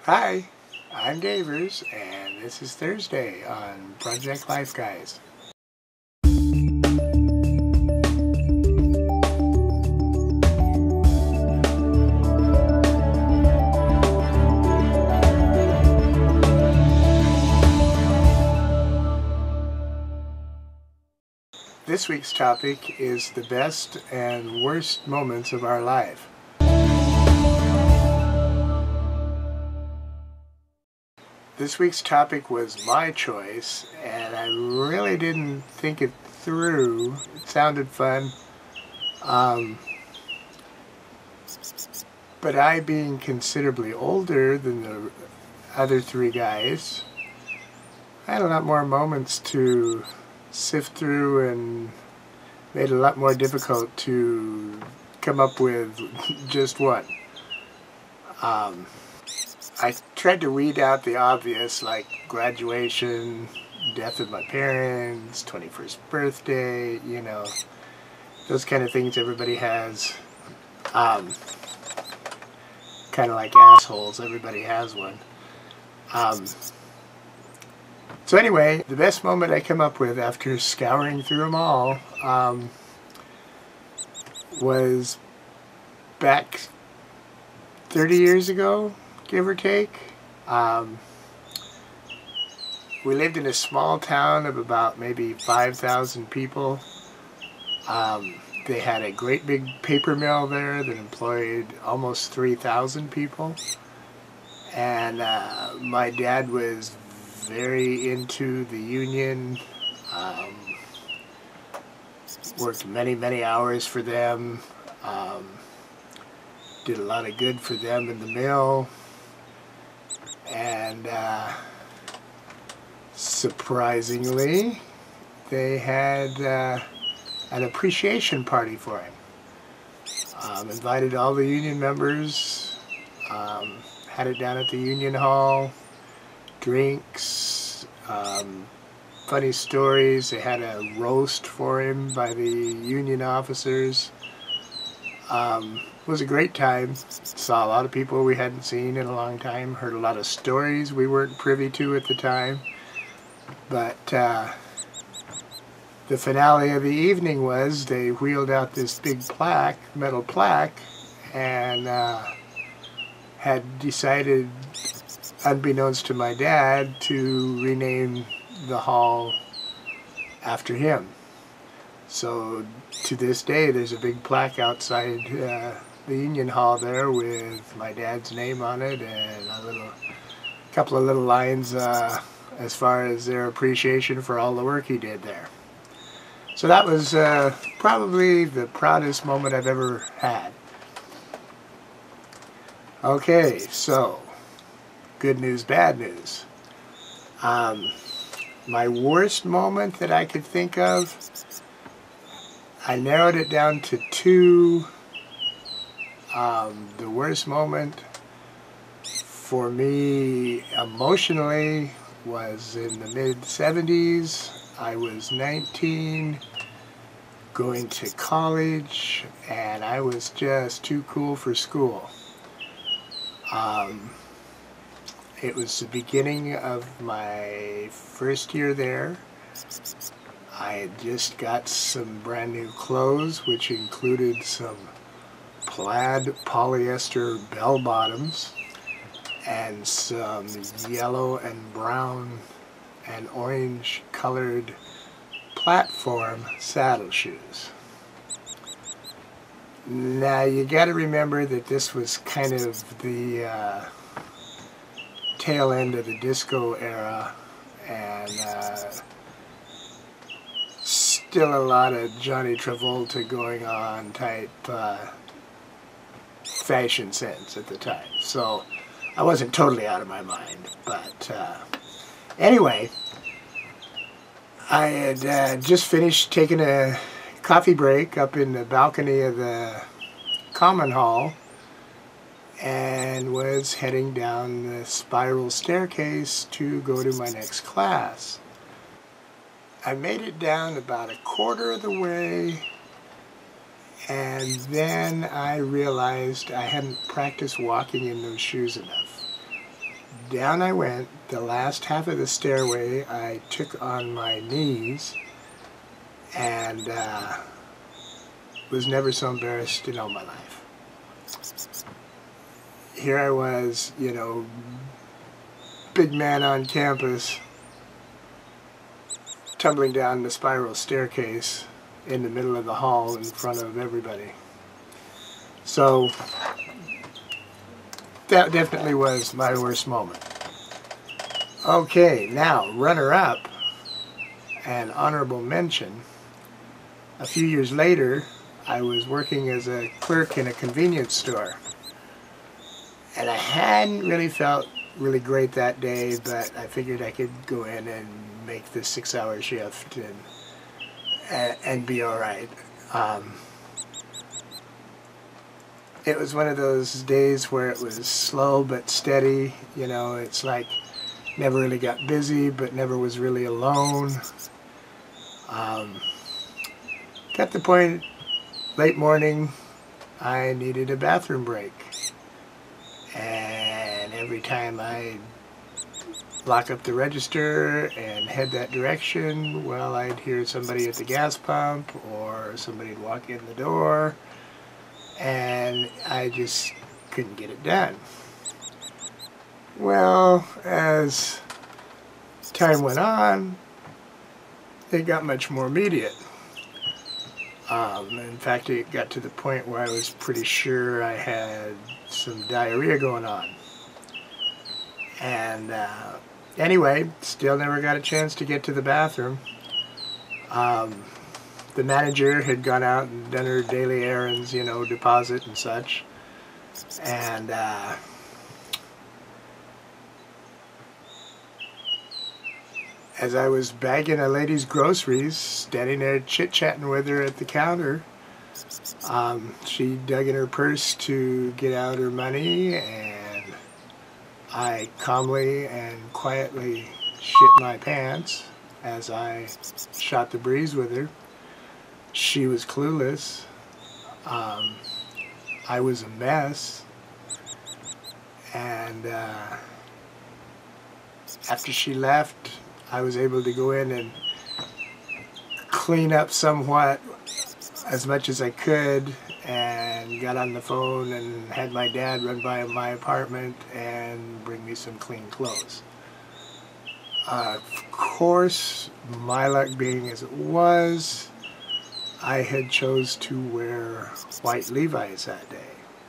Hi, I'm Davers, and this is Thursday on Project Life Guys. This week's topic is the best and worst moments of our life. This week's topic was my choice, and I really didn't think it through. It sounded fun. But I, being considerably older than the other three guys, I had a lot more moments to sift through and made it a lot more difficult to come up with just one. I tried to weed out the obvious, like graduation, death of my parents, 21st birthday, you know, those kind of things everybody has. Kind of like assholes, everybody has one. So anyway, the best moment I come up with after scouring through them all was back 30 years ago, give or take. We lived in a small town of about maybe 5,000 people. They had a great big paper mill there that employed almost 3,000 people. And my dad was very into the union, worked many hours for them, did a lot of good for them in the mill, and surprisingly they had an appreciation party for him. Invited all the union members, had it down at the union hall, drinks, funny stories. They had a roast for him by the union officers. It was a great time. Saw a lot of people we hadn't seen in a long time. Heard a lot of stories we weren't privy to at the time. But the finale of the evening was they wheeled out this big plaque, metal plaque, and had decided, unbeknownst to my dad, to rename the hall after him. So to this day there's a big plaque outside the union hall there with my dad's name on it and a couple of little lines as far as their appreciation for all the work he did there. So that was probably the proudest moment I've ever had. Okay, so good news, bad news. My worst moment that I could think of, I narrowed it down to two. The worst moment for me emotionally was in the mid-70s. I was 19, going to college, and I was just too cool for school. It was the beginning of my first year there. I had just got some brand new clothes, which included some plaid polyester bell bottoms and some yellow and brown and orange colored platform saddle shoes. Now you got to remember that this was kind of the tail end of the disco era, and still a lot of Johnny Travolta going on type fashion sense at the time. So I wasn't totally out of my mind, but anyway, I had just finished taking a coffee break up in the balcony of the common hall and was heading down the spiral staircase to go to my next class. I made it down about a quarter of the way, and then I realized I hadn't practiced walking in those shoes enough. down I went. The last half of the stairway I took on my knees, and was never so embarrassed in all my life. Here I was, you know, big man on campus, tumbling down the spiral staircase in the middle of the hall in front of everybody. So that definitely was my worst moment. Okay, now runner-up and honorable mention. A few years later, I was working as a clerk in a convenience store, and I hadn't really felt really great that day, but I figured I could go in and make the 6-hour shift and be all right. It was one of those days where it was slow but steady. You know, it's like never really got busy, but never was really alone. Got the point, late morning, I needed a bathroom break. And every time I'd lock up the register and head that direction, well, I'd hear somebody at the gas pump or somebody'd walk in the door, and I just couldn't get it done. Well, as time went on, it got much more immediate. In fact, it got to the point where I was pretty sure I had some diarrhea going on. And anyway, still never got a chance to get to the bathroom. The manager had gone out and done her daily errands, you know, deposit and such. And as I was bagging a lady's groceries, standing there chit-chatting with her at the counter, she dug in her purse to get out her money, and I calmly and quietly shit my pants as I shot the breeze with her. She was clueless. I was a mess. And after she left, I was able to go in and clean up somewhat as much as I could, and got on the phone and had my dad run by my apartment and bring me some clean clothes. Of course, my luck being as it was, I had chose to wear white Levi's that day.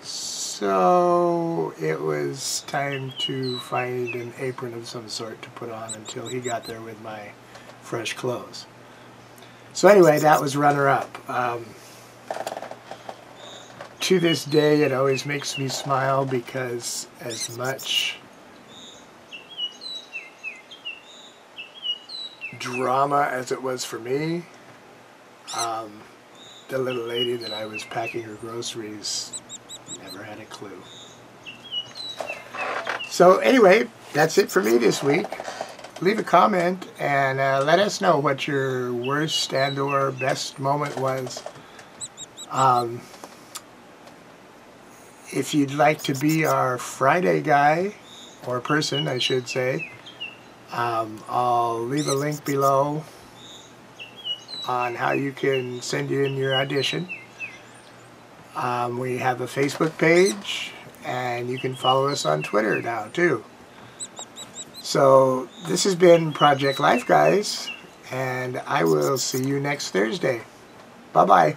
So it was time to find an apron of some sort to put on until he got there with my fresh clothes. So anyway, that was runner-up. To this day, it always makes me smile, because as much drama as it was for me, the little lady that I was packing her groceries never had a clue. So anyway, that's it for me this week. Leave a comment and let us know what your worst and or best moment was. If you'd like to be our Friday guy, or person I should say, I'll leave a link below on how you can send in your audition. We have a Facebook page, and you can follow us on Twitter now too. So this has been Project Life Guys, and I will see you next Thursday. Bye-bye.